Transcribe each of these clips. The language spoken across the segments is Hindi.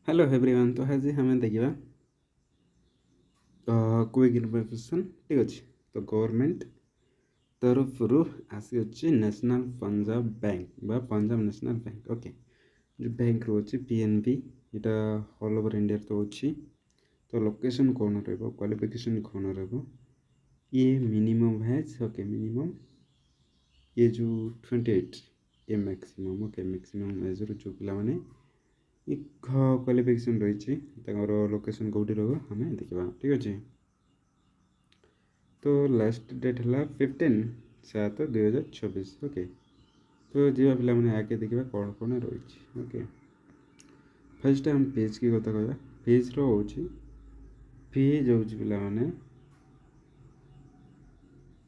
Hello everyone. तो आज हमें देखा क्विक इन्फॉर्मेशन ठीक अच्छे। तो गवर्नमेंट तरफ आसी अच्छी नेशनल पंजाब बैंक बा पंजाब नेशनल बैंक। ओके, जो बैंक रोचे पीएनबी यहाँ ऑल ओवर इंडिया तो अच्छी। तो लोकेशन कौन रहा, क्वालिफिकेशन कौन रहा, ये मिनिमम हैज ओके मिनिमम ये जो 28 ये मैक्सिमम ओके मैक्सिमम एज जो पिला माने क्वालिफिकेशन रही लोकेशन कौटी रहा हमें देखा ठीक अच्छे। तो लास्ट डेट है 15/7/2024 ओके। तो जी पिला मैंने आगे देखा कौन कौन रही ओके। फास्ट हम पेज की कथा कह पेज रोचे पेज हो पिला मैंने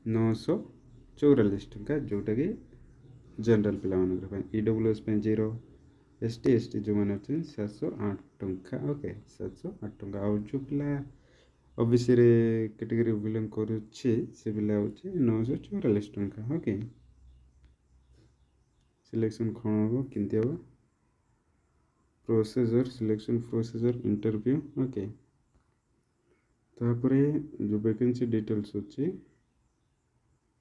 944 टंका जोटा कि जनरल पिला ईडब्ल्यूएस 0 एसटी जो मैंने अच्छे 708 टंका ओके 708 टंका और जो पिला ओबीसी रे कैटेगरी बिलोंग करुच्छे से पिला होचे 944 टंका ओके। सिलेक्शन कौन हम केमती हम procedure selection procedure interview okay. तापर जो वैकेंसी डिटेल्स अच्छे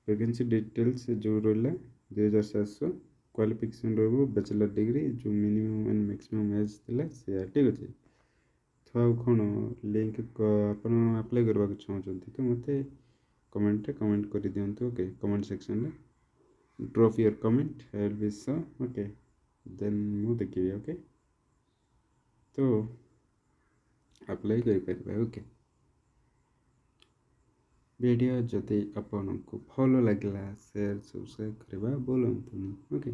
वैकेंसी डिटेल्स जो रहा 2700 क्वालिफिकेशन रो बैचलर डिग्री जो मिनिमम एंड मैक्सिमम एज थी ठीक अच्छे। तो आउ कौन लिंक आप अप्लाई करवा चाहते तो मत कमेंट कर दिंतु ओके कमेंट सेक्शन में drop your comment I will be so okay then मु देखिए ओके। तो अप्लाई कर ओके। वीडियो जदि आपको भल लगे शेयर सब्सक्राइब करवा बोलूँ ओके।